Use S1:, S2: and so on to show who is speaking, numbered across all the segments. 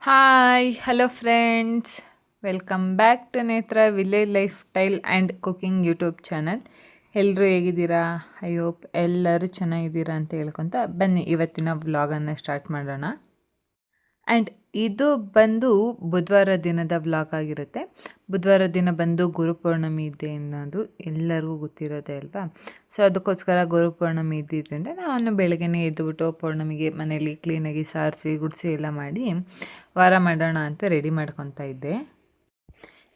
S1: Hi hello friends, welcome back to Netra village lifestyle and cooking YouTube channel. ಎಲ್ಲರೂ ಹೇಗಿದ್ದೀರಾ? I hope ಎಲ್ಲರೂ ಚೆನ್ನಾಗಿದ್ದೀರಾ ಅಂತ ಹೇಳ್ಕೊತ ಬನ್ನಿ ಇವತ್ತಿನ ವ್ಲಾಗನ್ನು ಸ್ಟಾರ್ಟ್ ಮಾಡೋಣ. ಆ್ಯಂಡ್ ಇದು ಬಂದು ಬುಧವಾರ ದಿನದ ವ್ಲಾಗ್ ಆಗಿರುತ್ತೆ. ಬುಧವಾರ ದಿನ ಬಂದು ಗುರುಪೌರ್ಣಮಿ ಇದೆ ಅನ್ನೋದು ಎಲ್ಲರಿಗೂ ಗೊತ್ತಿರೋದೇ ಅಲ್ವಾ. ಸೊ ಅದಕ್ಕೋಸ್ಕರ ಗುರುಪೌರ್ಣಮಿ ಇದ್ದಿದ್ದರಿಂದ ನಾನು ಬೆಳಗ್ಗೆನೇ ಎದ್ದುಬಿಟ್ಟು ಪೌರ್ಣಮಿಗೆ ಮನೇಲಿ ಕ್ಲೀನಾಗಿ ಸಾರಿಸಿ ಗುಡಿಸಿ ಎಲ್ಲ ಮಾಡಿ ವಾರ ಮಾಡೋಣ ಅಂತ ರೆಡಿ ಮಾಡ್ಕೊತಾ ಇದ್ದೆ.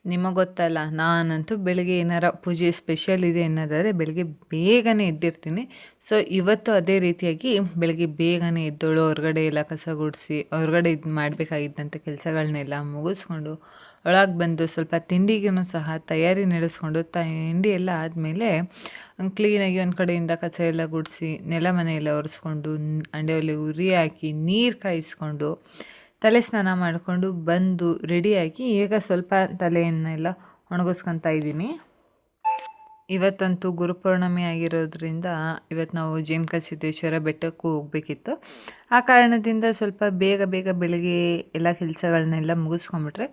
S1: ನಿಮಗೆ ಗೊತ್ತಲ್ಲ, ನಾನಂತೂ ಬೆಳಗ್ಗೆ ಏನಾರ ಪೂಜೆ ಸ್ಪೆಷಲ್ ಇದೆ ಅನ್ನೋದಾದರೆ ಬೆಳಗ್ಗೆ ಬೇಗನೆ ಎದ್ದಿರ್ತೀನಿ. ಸೊ ಇವತ್ತು ಅದೇ ರೀತಿಯಾಗಿ ಬೆಳಗ್ಗೆ ಬೇಗನೆ ಎದ್ದೋಳು ಹೊರಗಡೆ ಎಲ್ಲ ಕಸ ಗುಡಿಸಿ ಹೊರಗಡೆ ಇದು ಮಾಡಬೇಕಾಗಿದ್ದಂಥ ಕೆಲಸಗಳನ್ನೆಲ್ಲ ಮುಗಿಸ್ಕೊಂಡು ಒಳಗೆ ಬಂದು ಸ್ವಲ್ಪ ತಿಂಡಿಗೂ ಸಹ ತಯಾರಿ ನಡೆಸ್ಕೊಂಡು ತಿಂಡಿ ಎಲ್ಲ ಆದಮೇಲೆ ಕ್ಲೀನಾಗಿ ಒಂದು ಕಡೆಯಿಂದ ಕಸ ಎಲ್ಲ ಗುಡಿಸಿ ನೆಲ ಮನೆ ಎಲ್ಲ ಒರೆಸ್ಕೊಂಡು ಅಂಡೆಯಲ್ಲಿ ಉರಿ ಹಾಕಿ ನೀರು ಕಾಯಿಸ್ಕೊಂಡು ತಲೆ ಸ್ನಾನ ಮಾಡಿಕೊಂಡು ಬಂದು ರೆಡಿಯಾಗಿ ಈಗ ಸ್ವಲ್ಪ ತಲೆಯನ್ನೆಲ್ಲ ಒಣಗಿಸ್ಕೊತಾ ಇದ್ದೀನಿ. ಇವತ್ತಂತೂ ಗುರುಪೌರ್ಣಮಿ ಆಗಿರೋದ್ರಿಂದ ಇವತ್ತು ನಾವು ಜೇನುಕ ಸಿದ್ದೇಶ್ವರ ಬೆಟ್ಟಕ್ಕೂ ಹೋಗಬೇಕಿತ್ತು. ಆ ಕಾರಣದಿಂದ ಸ್ವಲ್ಪ ಬೇಗ ಬೆಳಗ್ಗೆ ಎಲ್ಲ ಕೆಲಸಗಳನ್ನೆಲ್ಲ ಮುಗಿಸ್ಕೊಂಬಿಟ್ರೆ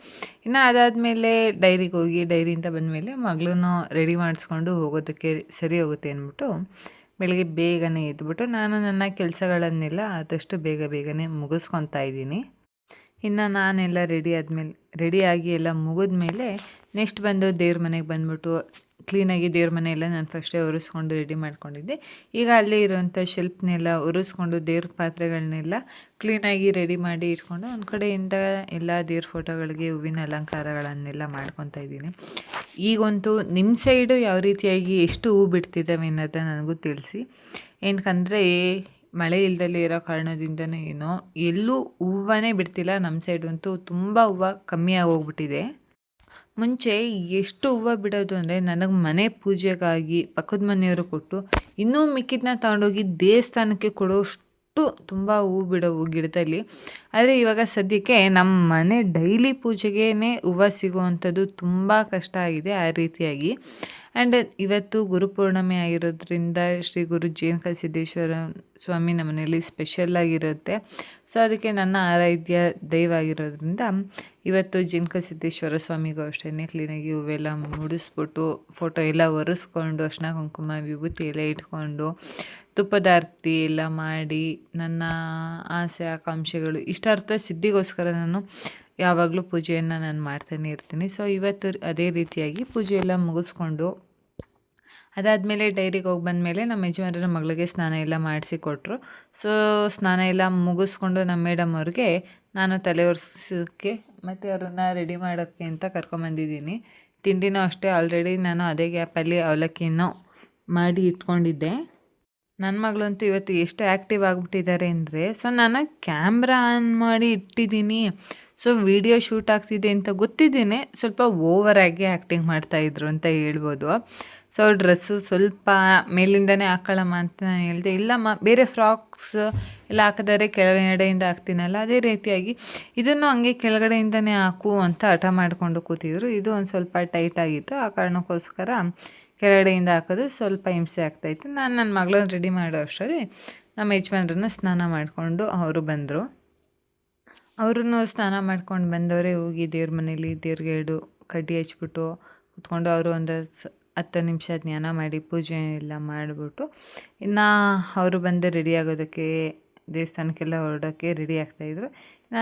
S1: ಇನ್ನು ಅದಾದಮೇಲೆ ಡೈರಿಗೆ ಹೋಗಿ ಡೈರಿಯಿಂದ ಬಂದಮೇಲೆ ಮಗಳನ್ನೂ ರೆಡಿ ಮಾಡಿಸ್ಕೊಂಡು ಹೋಗೋದಕ್ಕೆ ಸರಿ ಹೋಗುತ್ತೆ ಅಂದ್ಬಿಟ್ಟು ಬೆಳಗ್ಗೆ ಬೇಗನೆ ಎದ್ಬಿಟ್ಟು ನಾನು ನನ್ನ ಕೆಲಸಗಳನ್ನೆಲ್ಲ ಆದಷ್ಟು ಬೇಗನೆ ಮುಗಿಸ್ಕೊತಾ ಇದ್ದೀನಿ. ಇನ್ನು ನಾನೆಲ್ಲ ರೆಡಿಯಾಗಿ ಎಲ್ಲ ಮುಗಿದ್ಮೇಲೆ ನೆಕ್ಸ್ಟ್ ಬಂದು ದೇವ್ರ ಮನೆಗೆ ಬಂದುಬಿಟ್ಟು ಕ್ಲೀನಾಗಿ ದೇವ್ರ ಮನೆಯೆಲ್ಲ ನಾನು ಫಸ್ಟೇ ಒರೆಸ್ಕೊಂಡು ರೆಡಿ ಮಾಡ್ಕೊಂಡಿದ್ದೆ. ಈಗ ಅಲ್ಲೇ ಇರುವಂಥ ಶೆಲ್ಫ್ನೆಲ್ಲ ಒರೆಸ್ಕೊಂಡು ದೇವ್ರ ಪಾತ್ರೆಗಳನ್ನೆಲ್ಲ ಕ್ಲೀನಾಗಿ ರೆಡಿ ಮಾಡಿ ಇಟ್ಕೊಂಡು ಒಂದು ಕಡೆಯಿಂದ ಎಲ್ಲ ದೇವ್ರ ಫೋಟೋಗಳಿಗೆ ಹೂವಿನ ಅಲಂಕಾರಗಳನ್ನೆಲ್ಲ ಮಾಡ್ಕೊತಾ ಇದ್ದೀನಿ. ಈಗಂತೂ ನಿಮ್ಮ ಸೈಡು ಯಾವ ರೀತಿಯಾಗಿ ಎಷ್ಟು ಹೂ ಬಿಡ್ತಿದ್ದಾವೆ ಅನ್ನೋದನ್ನ ನನಗೂ ತಿಳಿಸಿ. ಏನಕ್ಕಂದರೆ ಮಳೆ ಇಲ್ದಲೇ ಇರೋ ಕಾರಣದಿಂದನೇ ಏನೋ ಎಲ್ಲೂ ಹೂವನೇ ಬಿಡ್ತಿಲ್ಲ. ನಮ್ಮ ಸೈಡಂತೂ ತುಂಬ ಹೂವು ಕಮ್ಮಿ ಆಗೋಗ್ಬಿಟ್ಟಿದೆ. ಮುಂಚೆ ಎಷ್ಟು ಹೂವು ಬಿಡೋದು ಅಂದರೆ ನನಗೆ ಮನೆ ಪೂಜೆಗಾಗಿ ಪಕ್ಕದ ಮನೆಯವರು ಕೊಟ್ಟು ಇನ್ನೂ ಮಿಕ್ಕಿದನ್ನ ತಗೊಂಡೋಗಿ ದೇವಸ್ಥಾನಕ್ಕೆ ಕೊಡೋಷ್ಟು ತುಂಬ ಹೂವು ಬಿಡೋವು ಗಿಡದಲ್ಲಿ. ಆದರೆ ಇವಾಗ ಸದ್ಯಕ್ಕೆ ನಮ್ಮ ಮನೆ ಡೈಲಿ ಪೂಜೆಗೇ ಹೂವು ಸಿಗುವಂಥದ್ದು ತುಂಬ ಕಷ್ಟ ಆಗಿದೆ ಆ ರೀತಿಯಾಗಿ. ಆ್ಯಂಡ್ ಇವತ್ತು ಗುರುಪೌರ್ಣಮಿ ಆಗಿರೋದ್ರಿಂದ ಶ್ರೀ ಗುರು ಜೇನುಕ ಸಿದ್ದೇಶ್ವರ ಸ್ವಾಮಿ ನಮ್ಮ ಮನೆಯಲ್ಲಿ ಸ್ಪೆಷಲ್ಲಾಗಿರುತ್ತೆ. ಸೊ ಅದಕ್ಕೆ ನನ್ನ ಆರಾಧ್ಯ ದೈವ ಆಗಿರೋದ್ರಿಂದ ಇವತ್ತು ಜೇನುಕ ಸಿದ್ದೇಶ್ವರ ಸ್ವಾಮಿಗೂ ಅಷ್ಟೇ ಕ್ಲೀನಾಗಿ ಹೂವೆಲ್ಲ ಮುಡಿಸ್ಬಿಟ್ಟು ಫೋಟೋ ಎಲ್ಲ ಒರೆಸ್ಕೊಂಡು ಅರ್ಶಿನ ಕುಂಕುಮ ವಿಭೂತಿ ಎಲ್ಲ ಇಟ್ಕೊಂಡು ತುಪ್ಪದ ಆರತಿ ಎಲ್ಲ ಮಾಡಿ ನನ್ನ ಆಸೆ ಆಕಾಂಕ್ಷೆಗಳು ಇಷ್ಟಾರ್ಥ ಸಿದ್ಧಿಗೋಸ್ಕರ ನಾನು ಯಾವಾಗಲೂ ಪೂಜೆಯನ್ನು ನಾನು ಮಾಡ್ತಾನೆ ಇರ್ತೀನಿ. ಸೊ ಇವತ್ತು ಅದೇ ರೀತಿಯಾಗಿ ಪೂಜೆ ಎಲ್ಲ ಮುಗಿಸ್ಕೊಂಡು ಅದಾದಮೇಲೆ ಡೈರಿಗೆ ಹೋಗಿ ಬಂದಮೇಲೆ ನಮ್ಮ ಯಜಮಾನರ ಮಗಳಿಗೆ ಸ್ನಾನ ಎಲ್ಲ ಮಾಡಿಸಿ ಕೊಟ್ಟರು. ಸೊ ಸ್ನಾನ ಎಲ್ಲ ಮುಗಿಸ್ಕೊಂಡು ನಮ್ಮ ಮೇಡಮ್ ಅವ್ರಿಗೆ ನಾನು ತಲೆ ಒರೆಸೋಕ್ಕೆ ಮತ್ತು ಅವ್ರನ್ನ ರೆಡಿ ಮಾಡೋಕ್ಕೆ ಅಂತ ಕರ್ಕೊಂಬಂದಿದ್ದೀನಿ. ತಿಂಡಿನೂ ಅಷ್ಟೇ ಆಲ್ರೆಡಿ ನಾನು ಅದೇ ಗ್ಯಾಪಲ್ಲಿ ಅವಲಕ್ಕಿನೂ ಮಾಡಿ ಇಟ್ಕೊಂಡಿದ್ದೆ. ನನ್ನ ಮಗಳಂತೂ ಇವತ್ತು ಎಷ್ಟು ಆ್ಯಕ್ಟಿವ್ ಆಗಿಬಿಟ್ಟಿದ್ದಾರೆ ಅಂದರೆ, ಸೊ ನಾನು ಕ್ಯಾಮ್ರಾ ಆನ್ ಮಾಡಿ ಇಟ್ಟಿದ್ದೀನಿ. ಸೊ ವಿಡಿಯೋ ಶೂಟ್ ಆಗ್ತಿದೆ ಅಂತ ಗೊತ್ತಿದ್ದೇನೆ, ಸ್ವಲ್ಪ ಓವರಾಗಿ ಆ್ಯಕ್ಟಿಂಗ್ ಮಾಡ್ತಾಯಿದ್ರು ಅಂತ ಹೇಳ್ಬೋದು. ಸೊ ಡ್ರೆಸ್ಸು ಸ್ವಲ್ಪ ಮೇಲಿಂದನೇ ಹಾಕೊಳ್ಳಮ್ಮ ಅಂತ ನಾನು ಹೇಳಿದೆ. ಇಲ್ಲಮ್ಮ ಬೇರೆ ಫ್ರಾಕ್ಸ್ ಎಲ್ಲ ಹಾಕಿದರೆ ಕೆಳಗಡೆಯಿಂದ ಹಾಕ್ತೀನಲ್ಲ, ಅದೇ ರೀತಿಯಾಗಿ ಇದನ್ನು ಹಂಗೆ ಕೆಳಗಡೆಯಿಂದನೇ ಹಾಕು ಅಂತ ಹಠ ಮಾಡಿಕೊಂಡು ಕೂತಿದ್ರು. ಇದು ಒಂದು ಸ್ವಲ್ಪ ಟೈಟ್ ಆಗಿತ್ತು, ಆ ಕಾರಣಕ್ಕೋಸ್ಕರ ಕೆಳಗಡೆಯಿಂದ ಹಾಕೋದು ಸ್ವಲ್ಪ ಹಿಂಸೆ ಆಗ್ತಾಯಿತ್ತು. ನಾನು ನನ್ನ ಮಗಳನ್ನ ರೆಡಿ ಮಾಡೋ ಅಷ್ಟರಲ್ಲಿ ನಮ್ಮ ಯಜಮಾನ್ರನ್ನ ಸ್ನಾನ ಮಾಡಿಕೊಂಡು ಅವರು ಬಂದರು. ಅವ್ರನ್ನೂ ಸ್ನಾನ ಮಾಡ್ಕೊಂಡು ಬಂದವರೇ ಹೋಗಿ ದೇವ್ರ ಮನೇಲಿ ದೇವ್ರಿಗೆ 2 ಕಡ್ಡಿ ಹಚ್ಬಿಟ್ಟು ಕೂತ್ಕೊಂಡು ಅವರು ಒಂದು 10 ನಿಮಿಷ ಧ್ಯಾನ ಮಾಡಿ ಪೂಜೆ ಎಲ್ಲ ಮಾಡಿಬಿಟ್ಟು ಇನ್ನು ಅವರು ಬಂದು ರೆಡಿ ಆಗೋದಕ್ಕೆ ದೇವಸ್ಥಾನಕ್ಕೆಲ್ಲ ಹೊರಡೋಕ್ಕೆ ರೆಡಿ ಆಗ್ತಾಯಿದ್ರು.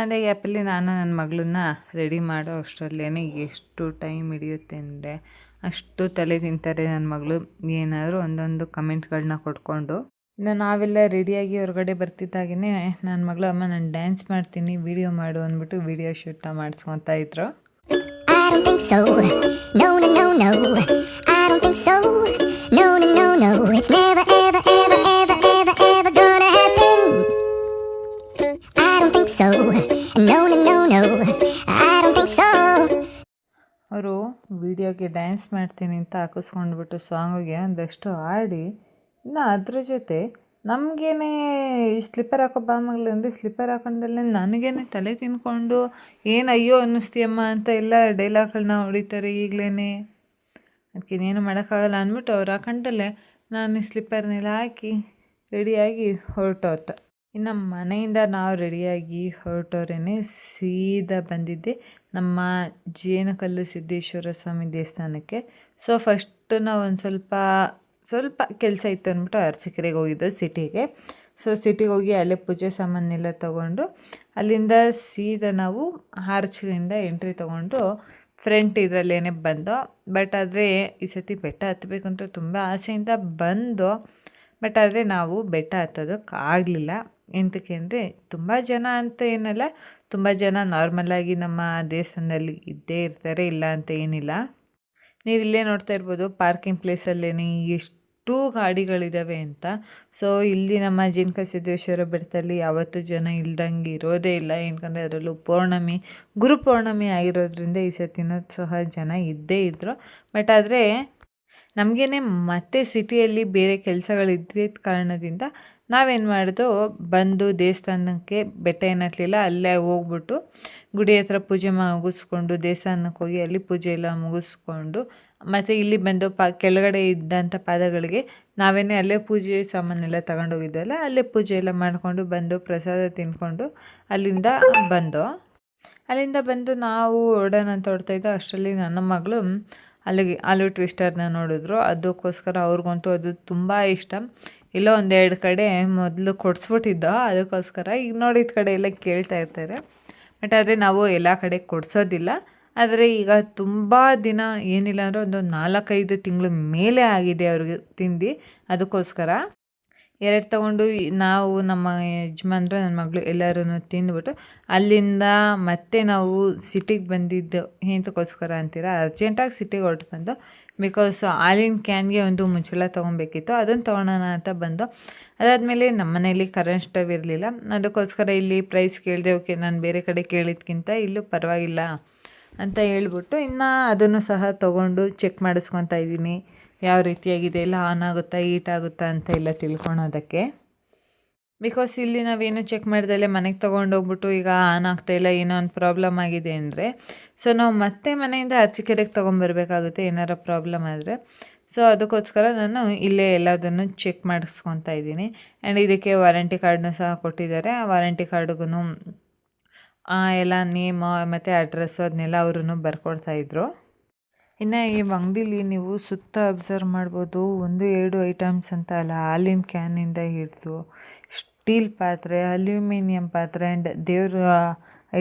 S1: ಅದೇ ಗ್ಯಾಪಲ್ಲಿ ನಾನು ನನ್ನ ಮಗಳನ್ನ ರೆಡಿ ಮಾಡೋ ಅಷ್ಟರಲ್ಲೇ ಎಷ್ಟು ಟೈಮ್ ಹಿಡಿಯುತ್ತೆ ಅಂದರೆ ಅಷ್ಟು ತಲೆ ತಿಂತಾರೆ ನನ್ನ ಮಗಳು. ಏನಾದರೂ ಒಂದೊಂದು ಕಮೆಂಟ್ಗಳನ್ನ ಕೊಟ್ಕೊಂಡು ಇನ್ನು ನಾವೆಲ್ಲ ರೆಡಿಯಾಗಿ ಹೊರಗಡೆ ಬರ್ತಿದ್ದಾಗೇ ನನ್ನ ಮಗಳು ಅಮ್ಮ ನಾನು ಡ್ಯಾನ್ಸ್ ಮಾಡ್ತೀನಿ ವಿಡಿಯೋ ಮಾಡು ಅಂದ್ಬಿಟ್ಟು ವಿಡಿಯೋ ಶೂಟ ಮಾಡಿಸ್ಕೊತಾ ಇದ್ರು. ಅವರು ವಿಡಿಯೋಗೆ ಡ್ಯಾನ್ಸ್ ಮಾಡ್ತೀನಿ ಅಂತ ಹಾಕಿಸ್ಕೊಂಡ್ಬಿಟ್ಟು ಸಾಂಗಿಗೆ ಒಂದಷ್ಟು ಆಡಿ ಇನ್ನು ಅದ್ರ ಜೊತೆ ನಮಗೇನೆ ಸ್ಲಿಪ್ಪರ್ ಹಾಕೋ ಮಗಳು ಅಂದರೆ ಸ್ಲಿಪ್ಪರ್ ಹಾಕೊಂಡಲ್ಲೇ ನನಗೇನೆ ತಲೆ ತಿನ್ಕೊಂಡು ಏನು ಅಯ್ಯೋ ಅನ್ನಿಸ್ತೀಯಮ್ಮ ಅಂತ ಎಲ್ಲ ಡೈಲಾಗ್ಗಳನ್ನ ಹೊಡಿತಾರೆ ಈಗಲೇ. ಅದಕ್ಕೆ ಇನ್ನೇನು ಮಾಡೋಕ್ಕಾಗಲ್ಲ ಅಂದ್ಬಿಟ್ಟು ಅವ್ರು ಹಾಕೊಂಡಲ್ಲೇ ನಾನು ಸ್ಲಿಪ್ಪರ್ನೆಲ್ಲ ಹಾಕಿ ರೆಡಿಯಾಗಿ ಹೊರಟೋತ. ಇನ್ನು ಮನೆಯಿಂದ ನಾವು ರೆಡಿಯಾಗಿ ಹೊರಟೋರೇ ಸೀದಾ ಬಂದಿದ್ದೆ ನಮ್ಮ ಜೇನುಕಲ್ಲು ಸಿದ್ದೇಶ್ವರ ಸ್ವಾಮಿ ದೇವಸ್ಥಾನಕ್ಕೆ. ಸೊ ಫಸ್ಟು ನಾವು ಒಂದು ಸ್ವಲ್ಪ ಕೆಲಸ ಇತ್ತು ಅಂದ್ಬಿಟ್ಟು ಅರಸೀಕೆರೆಗೆ ಹೋಗಿದ್ದು ಸಿಟಿಗೆ. ಸೊ ಸಿಟಿಗೆ ಹೋಗಿ ಅಲ್ಲೇ ಪೂಜೆ ಸಾಮಾನೆಲ್ಲ ತೊಗೊಂಡು ಅಲ್ಲಿಂದ ಸೀದಾ ನಾವು ಆರ್ಚಿಂದ ಎಂಟ್ರಿ ತೊಗೊಂಡು ಫ್ರಂಟ್ ಇದರಲ್ಲೇನೆ ಬಂದೋ. ಬಟ್ ಆದರೆ ಈ ಸತಿ ಬೆಟ್ಟ ಹತ್ತಬೇಕು ಅಂತ ತುಂಬ ಆಸೆಯಿಂದ ಬಂದೋ. ಬಟ್ ಆದರೆ ನಾವು ಬೆಟ್ಟ ಹತ್ತೋದಕ್ಕಾಗಲಿಲ್ಲ. ಎಂತಕ್ಕೆ ಅಂದರೆ ತುಂಬ ಜನ ಅಂತ ಏನಲ್ಲ, ತುಂಬ ಜನ ನಾರ್ಮಲಾಗಿ ನಮ್ಮ ದೇವಸ್ಥಾನದಲ್ಲಿ ಇದ್ದೇ ಇರ್ತಾರೆ, ಇಲ್ಲ ಅಂತ ಏನಿಲ್ಲ. ನೀವು ಇಲ್ಲೇ ನೋಡ್ತಾ ಇರ್ಬೋದು ಪಾರ್ಕಿಂಗ್ ಪ್ಲೇಸಲ್ಲೇ ಎಷ್ಟು ಗಾಡಿಗಳಿದ್ದಾವೆ ಅಂತ. ಸೊ ಇಲ್ಲಿ ನಮ್ಮ ಜೇನುಕಲ್ಲು ಸಿದ್ದೇಶ್ವರ ಬೆಟ್ಟದಲ್ಲಿ ಯಾವತ್ತೂ ಜನ ಇಲ್ದಂಗೆ ಇರೋದೇ ಇಲ್ಲ. ಏನಕಂದರೆ ಅದರಲ್ಲೂ ಗುರು ಪೌರ್ಣಮಿ ಆಗಿರೋದ್ರಿಂದ ಈ ಸತಿನೂ ಸಹ ಜನ ಇದ್ದೇ ಇದ್ದರು. ಬಟ್ ಆದರೆ ನಮಗೇನೆ ಮತ್ತೆ ಸಿಟಿಯಲ್ಲಿ ಬೇರೆ ಕೆಲಸಗಳಿದ್ದಿದ್ದ ಕಾರಣದಿಂದ ನಾವೇನು ಮಾಡಿದೋ, ಬಂದು ದೇವಸ್ಥಾನಕ್ಕೆ ಬೆಟ್ಟ ಏನು ಹತ್ತಲಿಲ್ಲ, ಅಲ್ಲೇ ಹೋಗ್ಬಿಟ್ಟು ಗುಡಿ ಹತ್ರ ಪೂಜೆ ಮುಗಿಸ್ಕೊಂಡು ದೇವಸ್ಥಾನಕ್ಕೆ ಹೋಗಿ ಅಲ್ಲಿ ಪೂಜೆ ಎಲ್ಲ ಮುಗಿಸ್ಕೊಂಡು ಮತ್ತು ಇಲ್ಲಿ ಬಂದು ಕೆಳಗಡೆ ಇದ್ದಂಥ ಪಾದಗಳಿಗೆ ನಾವೇನೇ ಅಲ್ಲೇ ಪೂಜೆ ಸಾಮಾನೆಲ್ಲ ತಗೊಂಡೋಗಿದ್ದಲ್ಲ, ಅಲ್ಲೇ ಪೂಜೆ ಎಲ್ಲ ಮಾಡಿಕೊಂಡು ಬಂದು ಪ್ರಸಾದ ತಿಂದ್ಕೊಂಡು ಅಲ್ಲಿಂದ ಬಂದು ನಾವು ಹೊರಡೋಣ ಅಂತ ಹೊರಡ್ತಾಯಿದ್ದೋ. ಅಷ್ಟರಲ್ಲಿ ನನ್ನ ಮಗಳು ಅಲ್ಲಿಗೆ ಆಲೂ ಟ್ವಿಸ್ಟರ್ನ ನೋಡಿದ್ರು. ಅದಕ್ಕೋಸ್ಕರ ಅವ್ರಿಗಂತೂ ಅದು ತುಂಬ ಇಷ್ಟ. ಎಲ್ಲೋ ಒಂದೆರಡು ಕಡೆ ಮೊದಲು ಕೊಡಿಸ್ಬಿಟ್ಟಿದ್ದೋ, ಅದಕ್ಕೋಸ್ಕರ ಈಗ ನೋಡಿದ ಕಡೆ ಎಲ್ಲ ಕೇಳ್ತಾ ಇರ್ತಾರೆ. ಬಟ್ ಆದರೆ ನಾವು ಎಲ್ಲ ಕಡೆ ಕೊಡಿಸೋದಿಲ್ಲ. ಆದರೆ ಈಗ ತುಂಬ ದಿನ ಏನಿಲ್ಲ ಅಂದರೆ ಒಂದು 4-5 ತಿಂಗಳ ಮೇಲೆ ಆಗಿದೆ ಅವ್ರಿಗೆ ತಿಂದು. ಅದಕ್ಕೋಸ್ಕರ 2 ತೊಗೊಂಡು ನಾವು ನಮ್ಮ ಯಜಮಾನ್ರು ನನ್ನ ಮಗಳು ಎಲ್ಲರೂ ತಿಂದ್ಬಿಟ್ಟು ಅಲ್ಲಿಂದ ಮತ್ತೆ ನಾವು ಸಿಟಿಗೆ ಬಂದಿದ್ದು ಎಂತಕ್ಕೋಸ್ಕರ ಅಂತೀರಾ, ಅರ್ಜೆಂಟಾಗಿ ಸಿಟಿಗೆ ಹೊರಟು ಬಂದು. ಬಿಕಾಸ್ ಹಾಲಿನ ಕ್ಯಾನ್ಗೆ ಒಂದು ಮುಚ್ಚಳ ತೊಗೊಬೇಕಿತ್ತು, ಅದನ್ನು ತೊಗೊಳೋಣ ಅಂತ ಬಂದು. ಅದಾದಮೇಲೆ ನಮ್ಮ ಮನೇಲಿ ಕರೆಂಟ್ ಸ್ಟವ್ ಇರಲಿಲ್ಲ. ಅದಕ್ಕೋಸ್ಕರ ಇಲ್ಲಿ ಪ್ರೈಸ್ ಕೇಳಿದೆ. ಓಕೆ, ನಾನು ಬೇರೆ ಕಡೆ ಕೇಳಿದ್ಕಿಂತ ಇಲ್ಲೂ ಪರವಾಗಿಲ್ಲ ಅಂತ ಹೇಳ್ಬಿಟ್ಟು ಇನ್ನು ಅದನ್ನು ಸಹ ತೊಗೊಂಡು ಚೆಕ್ ಮಾಡಿಸ್ಕೊತಾ ಇದ್ದೀನಿ. ಯಾವ ರೀತಿಯಾಗಿದೆ, ಎಲ್ಲ ಆನ್ ಆಗುತ್ತಾ, ಹೀಟ್ ಆಗುತ್ತಾ ಅಂತ ಎಲ್ಲ ತಿಳ್ಕೊಳೋದಕ್ಕೆ. ಬಿಕಾಸ್ ಇಲ್ಲಿ ನಾವೇನು ಚೆಕ್ ಮಾಡ್ದಲ್ಲೇ ಮನೆಗೆ ತೊಗೊಂಡೋಗ್ಬಿಟ್ಟು ಈಗ ಆನ್ ಆಗ್ತಾಯಿಲ್ಲ, ಏನೋ ಒಂದು ಪ್ರಾಬ್ಲಮ್ ಆಗಿದೆ ಅಂದರೆ ಸೊ ನಾವು ಮತ್ತೆ ಮನೆಯಿಂದ ಅರಸೀಕೆರೆಗೆ ತೊಗೊಂಬರ್ಬೇಕಾಗುತ್ತೆ ಏನಾರ ಪ್ರಾಬ್ಲಮ್ ಆದರೆ. ಸೊ ಅದಕ್ಕೋಸ್ಕರ ನಾನು ಇಲ್ಲೇ ಎಲ್ಲದನ್ನು ಚೆಕ್ ಮಾಡಿಸ್ಕೊತಾ ಇದ್ದೀನಿ. ಆ್ಯಂಡ್ ಇದಕ್ಕೆ ವಾರಂಟಿ ಕಾರ್ಡನ್ನ ಸಹ ಕೊಟ್ಟಿದ್ದಾರೆ. ಆ ವಾರಂಟಿ ಕಾರ್ಡ್ಗೂ ಎಲ್ಲ ನೇಮು ಮತ್ತು ಅಡ್ರೆಸ್ಸು ಅದನ್ನೆಲ್ಲ ಅವರು ಬರ್ಕೊಡ್ತಾಯಿದ್ರು. ಇನ್ನು ಈ ಅಂಗಡೀಲಿ ನೀವು ಸುತ್ತ ಅಬ್ಸರ್ವ್ ಮಾಡ್ಬೋದು, 1-2 ಐಟಮ್ಸ್ ಅಂತ ಅಲ್ಲ, ಹಾಲಿನ ಕ್ಯಾನಿಂದ ಹಿಡಿದು ಸ್ಟೀಲ್ ಪಾತ್ರೆ, ಅಲ್ಯೂಮಿನಿಯಂ ಪಾತ್ರೆ ಆ್ಯಂಡ್ ದೇವ್ರ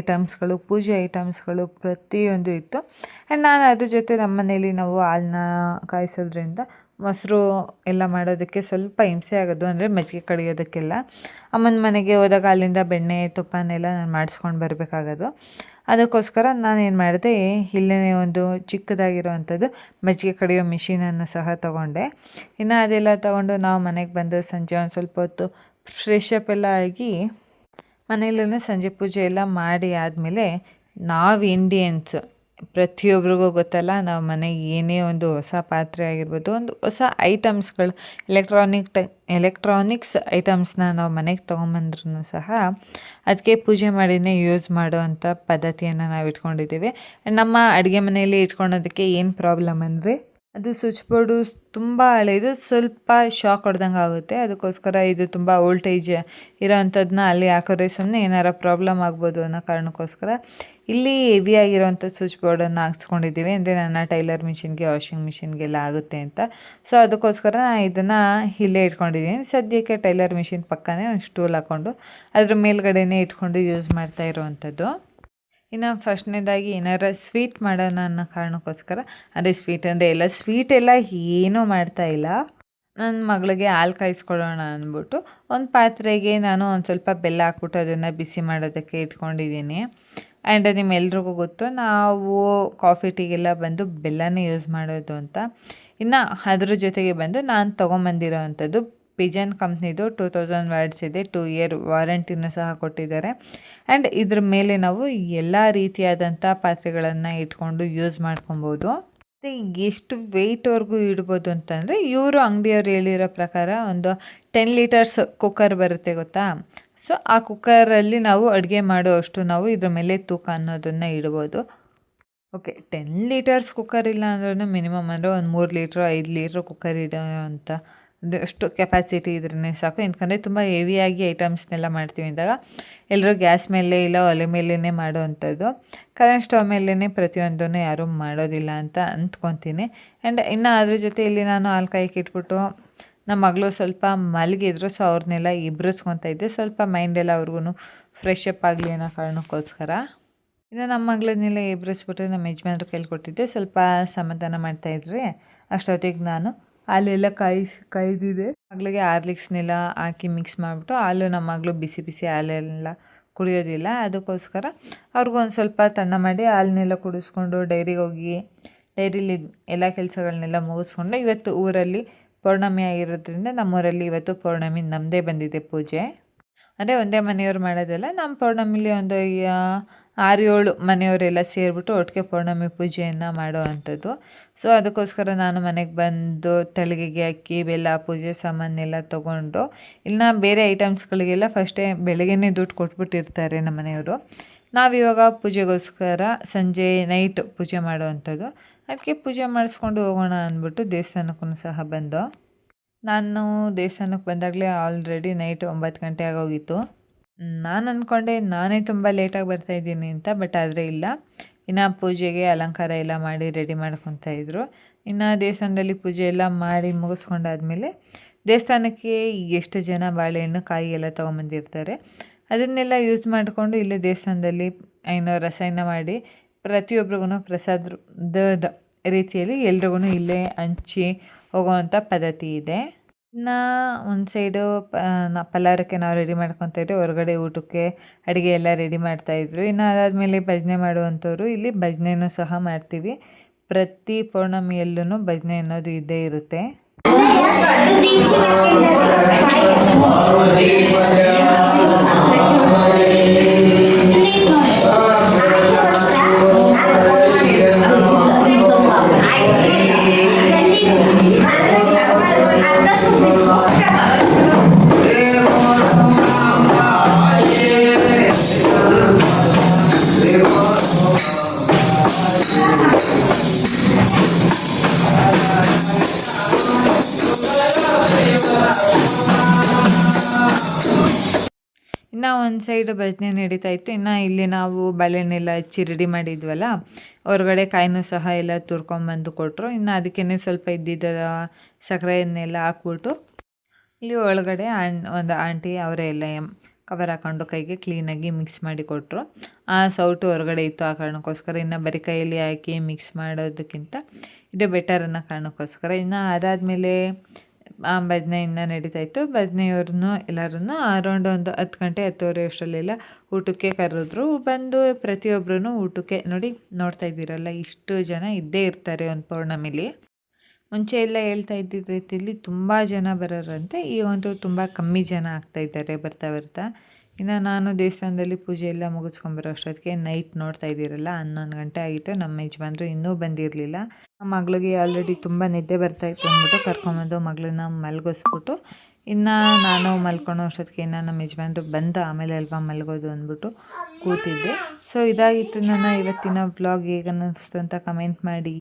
S1: ಐಟಮ್ಸ್ಗಳು, ಪೂಜೆ ಐಟಮ್ಸ್ಗಳು ಪ್ರತಿಯೊಂದು ಇತ್ತು. ಆ್ಯಂಡ್ ನಾನು ಅದ್ರ ಜೊತೆ ನಮ್ಮ ಮನೇಲಿ ನಾವು ಹಾಲನ್ನ ಕಾಯಿಸೋದ್ರಿಂದ ಮೊಸರು ಎಲ್ಲ ಮಾಡೋದಕ್ಕೆ ಸ್ವಲ್ಪ ಹಿಂಸೆ ಆಗೋದು, ಅಂದರೆ ಮಜ್ಜಿಗೆ ಕಡಿಯೋದಕ್ಕೆಲ್ಲ ಅಮ್ಮನ ಮನೆಗೆ ಹೋದಾಗ ಅಲ್ಲಿಂದ ಬೆಣ್ಣೆ ತುಪ್ಪನೆಲ್ಲ ನಾನು ಮಾಡಿಸ್ಕೊಂಡು ಬರಬೇಕಾಗೋದು. ಅದಕ್ಕೋಸ್ಕರ ನಾನೇನು ಮಾಡಿದೆ, ಇಲ್ಲೇ ಒಂದು ಚಿಕ್ಕದಾಗಿರೋವಂಥದ್ದು ಮಜ್ಜಿಗೆ ಕಡಿಯೋ ಮಿಷಿನನ್ನು ಸಹ ತೊಗೊಂಡೆ. ಇನ್ನು ಅದೆಲ್ಲ ತೊಗೊಂಡು ನಾವು ಮನೆಗೆ ಬಂದು ಸಂಜೆ ಒಂದು ಸ್ವಲ್ಪ ಹೊತ್ತು ಫ್ರೆಶ್ ಅಪ್ ಎಲ್ಲ ಆಗಿ ಮನೆಯಲ್ಲೇ ಸಂಜೆ ಪೂಜೆ ಎಲ್ಲ ಮಾಡಿ ಆದಮೇಲೆ ನಾವು ಇಂಡಿಯನ್ಸ್ ಪ್ರತಿಯೊಬ್ಬರಿಗೂ ಗೊತ್ತಲ್ಲ, ನಾವು ಮನೆಗೆ ಏನೇ ಒಂದು ಹೊಸ ಪಾತ್ರೆ ಆಗಿರ್ಬೋದು, ಒಂದು ಹೊಸ ಐಟಮ್ಸ್ಗಳು ಎಲೆಕ್ಟ್ರಾನಿಕ್ಸ್ ಐಟಮ್ಸ್ನ ನಾವು ಮನೆಗೆ ತೊಗೊಂಬಂದ್ರೂ ಸಹ ಅದಕ್ಕೆ ಪೂಜೆ ಮಾಡಿನೇ ಯೂಸ್ ಮಾಡೋ ಅಂಥ ಪದ್ಧತಿಯನ್ನು ನಾವು ಇಟ್ಕೊಂಡಿದ್ದೀವಿ. ನಮ್ಮ ಅಡುಗೆ ಮನೆಯಲ್ಲಿ ಇಟ್ಕೊಳೋದಕ್ಕೆ ಏನು ಪ್ರಾಬ್ಲಮ್ ಅಂದರೆ, ಅದು ಸ್ವಿಚ್ ಬೋರ್ಡು ತುಂಬ ಹಳೆಯದು, ಸ್ವಲ್ಪ ಶಾಕ್ ಹೊಡೆದಂಗೆ ಆಗುತ್ತೆ. ಅದಕ್ಕೋಸ್ಕರ ಇದು ತುಂಬ ವೋಲ್ಟೇಜ್ ಇರೋವಂಥದ್ದನ್ನ ಅಲ್ಲಿ ಹಾಕಿದ್ರೆ ಸುಮ್ಮನೆ ಏನಾರ ಪ್ರಾಬ್ಲಮ್ ಆಗ್ಬೋದು ಅನ್ನೋ ಕಾರಣಕ್ಕೋಸ್ಕರ ಇಲ್ಲಿ ಹೆವಿಯಾಗಿರೋವಂಥ ಸ್ವಿಚ್ ಬೋರ್ಡನ್ನು ಹಾಕ್ಸ್ಕೊಂಡಿದ್ದೀವಿ. ಅಂದರೆ ನನ್ನ ಟೈಲರ್ ಮಿಷಿನ್ಗೆ, ವಾಷಿಂಗ್ ಮಿಷಿನ್ಗೆಲ್ಲ ಆಗುತ್ತೆ ಅಂತ. ಸೊ ಅದಕ್ಕೋಸ್ಕರ ಇದನ್ನು ಇಲ್ಲೇ ಇಟ್ಕೊಂಡಿದ್ದೀನಿ. ಸದ್ಯಕ್ಕೆ ಟೈಲರ್ ಮಿಷಿನ್ ಪಕ್ಕನೇ ಒಂದು ಸ್ಟೂಲ್ ಹಾಕ್ಕೊಂಡು ಅದ್ರ ಮೇಲ್ಗಡೆನೇ ಇಟ್ಕೊಂಡು ಯೂಸ್ ಮಾಡ್ತಾ ಇರೋವಂಥದ್ದು. ಇನ್ನು ಫಸ್ಟ್ನೇದಾಗಿ ಏನಾರ ಸ್ವೀಟ್ ಮಾಡೋಣ ಅನ್ನೋ ಕಾರಣಕ್ಕೋಸ್ಕರ, ಅಂದರೆ ಸ್ವೀಟ್ ಎಲ್ಲ ಏನೂ ಮಾಡ್ತಾಯಿಲ್ಲ. ನನ್ನ ಮಗಳಿಗೆ ಹಾಲು ಕಾಯಿಸ್ಕೊಳ್ಳೋಣ ಅಂದ್ಬಿಟ್ಟು ಒಂದು ಪಾತ್ರೆಗೆ ನಾನು ಒಂದು ಸ್ವಲ್ಪ ಬೆಲ್ಲ ಹಾಕ್ಬಿಟ್ಟು ಅದನ್ನು ಬಿಸಿ ಮಾಡೋದಕ್ಕೆ ಇಟ್ಕೊಂಡಿದ್ದೀನಿ. ಆ್ಯಂಡ್ ನಿಮ್ಮೆಲ್ರಿಗೂ ಗೊತ್ತು, ನಾವು ಕಾಫಿ ಟೀಗೆಲ್ಲ ಬಂದು ಬೆಲ್ಲನೇ ಯೂಸ್ ಮಾಡೋದು ಅಂತ. ಇನ್ನು ಅದ್ರ ಜೊತೆಗೆ ಬಂದು ನಾನು ತೊಗೊಂಬಂದಿರೋ ಅಂಥದ್ದು ಪಿಜನ್ ಕಂಪ್ನಿದು 2000 ವಾಟ್ಸ್ ಇದೆ, 2 ಇಯರ್ ವಾರಂಟಿನ ಸಹ ಕೊಟ್ಟಿದ್ದಾರೆ. ಆ್ಯಂಡ್ ಇದ್ರ ಮೇಲೆ ನಾವು ಎಲ್ಲ ರೀತಿಯಾದಂಥ ಪಾತ್ರೆಗಳನ್ನು ಇಟ್ಕೊಂಡು ಯೂಸ್ ಮಾಡ್ಕೊಬೋದು. ಮತ್ತು ಎಷ್ಟು ವೆಯ್ಟ್ವರೆಗೂ ಇಡ್ಬೋದು ಅಂತಂದರೆ, ಇವರು ಅಂಗಡಿಯವ್ರು ಹೇಳಿರೋ ಪ್ರಕಾರ ಒಂದು 10 ಲೀಟರ್ಸ್ ಕುಕ್ಕರ್ ಬರುತ್ತೆ ಗೊತ್ತಾ. ಸೊ ಆ ಕುಕ್ಕರಲ್ಲಿ ನಾವು ಅಡುಗೆ ಮಾಡೋ ಅಷ್ಟು ನಾವು ಇದ್ರ ಮೇಲೆ ತೂಕ ಅನ್ನೋದನ್ನು ಇಡ್ಬೋದು. ಓಕೆ, 10 ಲೀಟರ್ಸ್ ಕುಕ್ಕರ್ ಇಲ್ಲ ಅಂದ್ರೂ ಮಿನಿಮಮ್ ಅಂದರೆ ಒಂದು 3 ಲೀಟ್ರು 5 ಲೀಟ್ರ್ ಕುಕ್ಕರ್ ಇಡೋ ಅಂತ ಅಷ್ಟು ಕೆಪಾಸಿಟಿ ಇದ್ರೇ ಸಾಕು. ఎందుకంದರೆ ತುಂಬ ಹೆವಿಯಾಗಿ ಐಟಮ್ಸ್ನೆಲ್ಲ ಮಾಡ್ತೀವಿ ಅಂದಾಗ ಎಲ್ಲರೂ ಗ್ಯಾಸ್ ಮೇಲೆ ಇಲ್ಲ ಒಲೆ ಮೇಲೇ ಮಾಡೋವಂಥದ್ದು. ಕರೆಂಟ್ ಸ್ಟವ್ ಮೇಲೇ ಪ್ರತಿಯೊಂದನ್ನು ಯಾರೂ ಮಾಡೋದಿಲ್ಲ ಅಂತ ಅಂದ್ಕೊತೀನಿ. ಆ್ಯಂಡ್ ಇನ್ನು ಅದ್ರ ಜೊತೆ ಇಲ್ಲಿ ನಾನು ಹಾಲು ಕಾಯಕ್ಕೆ ಇಟ್ಬಿಟ್ಟು ನಮ್ಮ ಮಗಳು ಸ್ವಲ್ಪ ಮಲಗಿದ್ರು, ಸೊ ಅವ್ರನ್ನೆಲ್ಲ ಇಬ್ಬರಿಸ್ಕೊತಾ ಇದ್ದೆ. ಸ್ವಲ್ಪ ಮೈಂಡೆಲ್ಲ ಅವ್ರಿಗೂ ಫ್ರೆಶ್ ಅಪ್ ಆಗಲಿ ಅನ್ನೋ ಕಾರಣಕ್ಕೋಸ್ಕರ. ಇನ್ನು ನಮ್ಮ ಮಗಳನ್ನೆಲ್ಲ ಎಬ್ಬರಿಸ್ಬಿಟ್ಟು ನಮ್ಮ ಯಜಮಾನ್ರ ಕೈಲಿ ಕೊಟ್ಟಿದ್ದೆ, ಸ್ವಲ್ಪ ಸಮಾಧಾನ ಮಾಡ್ತಾಯಿದ್ರಿ. ಅಷ್ಟೊತ್ತಿಗೆ ನಾನು ಹಾಲೆಲ್ಲ ಕಾಯ್ದಿದೆ. ಮಗಳಿಗೆ ಹಾರ್ಲಿಕ್ಸ್ನೆಲ್ಲ ಹಾಕಿ ಮಿಕ್ಸ್ ಮಾಡಿಬಿಟ್ಟು, ಹಾಲು ನಮ್ಮ ಮಗಳು ಬಿಸಿ ಬಿಸಿ ಹಾಲೆಲ್ಲ ಕುಡಿಯೋದಿಲ್ಲ, ಅದಕ್ಕೋಸ್ಕರ ಅವ್ರಿಗೂ ಒಂದು ಸ್ವಲ್ಪ ತಣ್ಣ ಮಾಡಿ ಹಾಲನ್ನೆಲ್ಲ ಕುಡಿಸ್ಕೊಂಡು ಡೈರಿಗೆ ಹೋಗಿ ಡೈರಿಲಿ ಎಲ್ಲ ಕೆಲಸಗಳನ್ನೆಲ್ಲ ಮುಗಿಸ್ಕೊಂಡು, ಇವತ್ತು ಊರಲ್ಲಿ ಪೌರ್ಣಮಿ ಆಗಿರೋದ್ರಿಂದ ನಮ್ಮೂರಲ್ಲಿ ಇವತ್ತು ಪೌರ್ಣಮಿ ನಮ್ಮದೇ ಬಂದಿದೆ ಪೂಜೆ. ಅಂದರೆ ಒಂದೇ ಮನೆಯವ್ರು ಮಾಡೋದಲ್ಲ, ನಮ್ಮ ಪೌರ್ಣಮಿಲಿ ಒಂದು 6-7 ಮನೆಯವರೆಲ್ಲ ಸೇರಿಬಿಟ್ಟು ಒಟ್ಟಿಗೆ ಪೌರ್ಣಮಿ ಪೂಜೆಯನ್ನು ಮಾಡೋ ಅಂಥದ್ದು. ಸೊ ಅದಕ್ಕೋಸ್ಕರ ನಾನು ಮನೆಗೆ ಬಂದು ತಲೆಗೆ ಅಕ್ಕಿ ಬೆಲ್ಲ ಪೂಜೆ ಸಾಮಾನೆಲ್ಲ ತೊಗೊಂಡು, ಇನ್ನು ಬೇರೆ ಐಟಮ್ಸ್ಗಳಿಗೆಲ್ಲ ಫಸ್ಟೇ ಬೆಳಗ್ಗೆನೇ ದುಡ್ಡು ಕೊಟ್ಬಿಟ್ಟಿರ್ತಾರೆ ನಮ್ಮ ಮನೆಯವರು. ನಾವಿವಾಗ ಪೂಜೆಗೋಸ್ಕರ ಸಂಜೆ ನೈಟ್ ಪೂಜೆ ಮಾಡೋ ಅಂಥದ್ದು. ಅದಕ್ಕೆ ಪೂಜೆ ಮಾಡಿಸ್ಕೊಂಡು ಹೋಗೋಣ ಅಂದ್ಬಿಟ್ಟು ದೇವಸ್ಥಾನಕ್ಕೂ ಸಹ ಬಂದು, ನಾನು ದೇವಸ್ಥಾನಕ್ಕೆ ಬಂದಾಗಲೇ ಆಲ್ರೆಡಿ ನೈಟ್ 9 ಗಂಟೆ ಆಗೋಗಿತ್ತು. ನಾನು ಅಂದ್ಕೊಂಡೆ ನಾನೇ ತುಂಬ ಲೇಟಾಗಿ ಬರ್ತಾಯಿದ್ದೀನಿ ಅಂತ, ಬಟ್ ಆದರೆ ಇಲ್ಲ. ಇನ್ನು ಪೂಜೆಗೆ ಅಲಂಕಾರ ಎಲ್ಲ ಮಾಡಿ ರೆಡಿ ಮಾಡ್ಕೊತಾಯಿದ್ರು. ಇನ್ನು ದೇವಸ್ಥಾನದಲ್ಲಿ ಪೂಜೆ ಎಲ್ಲ ಮಾಡಿ ಮುಗಿಸ್ಕೊಂಡಾದ್ಮೇಲೆ ದೇವಸ್ಥಾನಕ್ಕೆ ಎಷ್ಟು ಜನ ಬಾಳೆಹಣ್ಣು ಕಾಯಿ ಎಲ್ಲ ತೊಗೊಂಬಂದಿರ್ತಾರೆ, ಅದನ್ನೆಲ್ಲ ಯೂಸ್ ಮಾಡಿಕೊಂಡು ಇಲ್ಲೇ ದೇವಸ್ಥಾನದಲ್ಲಿ ಏನೋ ರಸಾಯನ ಮಾಡಿ ಪ್ರತಿಯೊಬ್ರಿಗೂ ಪ್ರಸಾದದ ರೀತಿಯಲ್ಲಿ ಎಲ್ರಿಗೂ ಇಲ್ಲೇ ಹಂಚಿ ಹೋಗೋವಂಥ ಪದ್ಧತಿ ಇದೆ. ಇನ್ನು ಒಂದು ಸೈಡು ಪಲಾರಕ್ಕೆ ನಾವು ರೆಡಿ ಮಾಡ್ಕೊತಾಯಿದ್ವಿ, ಹೊರಗಡೆ ಊಟಕ್ಕೆ ಅಡುಗೆ ಎಲ್ಲ ರೆಡಿ ಮಾಡ್ತಾಯಿದ್ರು. ಇನ್ನು ಅದಾದಮೇಲೆ ಭಜನೆ ಮಾಡುವಂಥವ್ರು ಇಲ್ಲಿ ಭಜನೆಯೂ ಸಹ ಮಾಡ್ತೀವಿ. ಪ್ರತಿ ಪೌರ್ಣಮಿಯಲ್ಲೂ ಭಜನೆ ಅನ್ನೋದು ಇದ್ದೇ ಇರುತ್ತೆ. ಇನ್ನು ಒಂದು ಸೈಡು ಭಜನೆ ನಡೀತಾ ಇತ್ತು. ಇನ್ನು ಇಲ್ಲಿ ನಾವು ಬಾಳೆಹಣ್ಣೆಲ್ಲ ಹಚ್ಚಿ ರೆಡಿ ಮಾಡಿದ್ವಲ್ಲ, ಹೊರಗಡೆ ಕಾಯಿನೂ ಸಹ ಎಲ್ಲ ತುರ್ಕೊಂಬಂದು ಕೊಟ್ಟರು. ಇನ್ನು ಅದಕ್ಕೇ ಸ್ವಲ್ಪ ಇದ್ದಿದ್ದ ಸಕ್ಕರೆಯನ್ನೆಲ್ಲ ಹಾಕ್ಬಿಟ್ಟು ಇಲ್ಲಿ ಒಳಗಡೆ ಒಂದು ಆಂಟಿ ಅವರೇ ಎಲ್ಲ ಕವರ್ ಹಾಕ್ಕೊಂಡು ಕೈಗೆ ಕ್ಲೀನಾಗಿ ಮಿಕ್ಸ್ ಮಾಡಿ ಕೊಟ್ಟರು. ಆ ಸೌಟು ಹೊರಗಡೆ ಇತ್ತು, ಆ ಕಾರಣಕ್ಕೋಸ್ಕರ. ಇನ್ನು ಬರೀ ಕೈಯಲ್ಲಿ ಹಾಕಿ ಮಿಕ್ಸ್ ಮಾಡೋದಕ್ಕಿಂತ ಇದು ಬೆಟರ್ ಅನ್ನೋ ಕಾರಣಕ್ಕೋಸ್ಕರ. ಇನ್ನು ಅದಾದಮೇಲೆ ಭಜನೆ ಇನ್ನೂ ನಡೀತಾಯಿತ್ತು. ಭಜನೆಯವ್ರನ್ನೂ ಎಲ್ಲರೂ ಅರೌಂಡ್ ಒಂದು 10 ಗಂಟೆ 10:30 ಅಷ್ಟರಲ್ಲೆಲ್ಲ ಊಟಕ್ಕೆ ಕರೆದ್ರು. ಬಂದು ಪ್ರತಿಯೊಬ್ಬರೂ ಊಟಕ್ಕೆ ನೋಡ್ತಾ ಇದ್ದೀರಲ್ಲ, ಇಷ್ಟು ಜನ ಇದ್ದೇ ಇರ್ತಾರೆ ಒಂದು ಪೌರ್ಣಮಿಲಿ. ಮುಂಚೆ ಎಲ್ಲ ಹೇಳ್ತಾ ಇದ್ದಿದ್ದ ರೀತಿಯಲ್ಲಿ ತುಂಬ ಜನ ಬರೋರಂತೆ, ಈ ಒಂದು ತುಂಬ ಕಮ್ಮಿ ಜನ ಆಗ್ತಾಯಿದ್ದಾರೆ ಬರ್ತಾ ಬರ್ತಾ. ಇನ್ನು ನಾನು ದೇವಸ್ಥಾನದಲ್ಲಿ ಪೂಜೆ ಎಲ್ಲ ಮುಗಿಸ್ಕೊಂಬರೋ ಅಷ್ಟೊತ್ತಿಗೆ ನೈಟ್ ನೋಡ್ತಾ ಇದ್ದೀರಲ್ಲ 11 ಗಂಟೆ ಆಗಿತ್ತು. ನಮ್ಮ ಯಜಮಾನ್ರು ಇನ್ನೂ ಬಂದಿರಲಿಲ್ಲ. ಮಗಳಿಗೆ ಆಲ್ರೆಡಿ ತುಂಬ ನಿದ್ದೆ ಬರ್ತಾಯಿತ್ತು ಅಂದ್ಬಿಟ್ಟು ಕರ್ಕೊಂಬಂದು ಮಗಳನ್ನ ಮಲಗಿಸ್ಬಿಟ್ಟು, ಇನ್ನು ನಾನು ಮಲ್ಕೊಳ್ಳೋ ಅಷ್ಟೊತ್ತಿಗೆ ಇನ್ನು ನಮ್ಮ ಯಜಮಾನ್ರು ಬಂದು ಆಮೇಲೆ ಅಲ್ವಾ ಮಲಗೋದು ಅಂದ್ಬಿಟ್ಟು ಕೂತಿದ್ದೆ. ಸೊ ಇದಾಗಿತ್ತು ನನ್ನ ಇವತ್ತಿನ ವ್ಲಾಗ್. ಹೇಗೆ ಅನ್ನಿಸ್ತು ಅಂತ ಕಮೆಂಟ್ ಮಾಡಿ.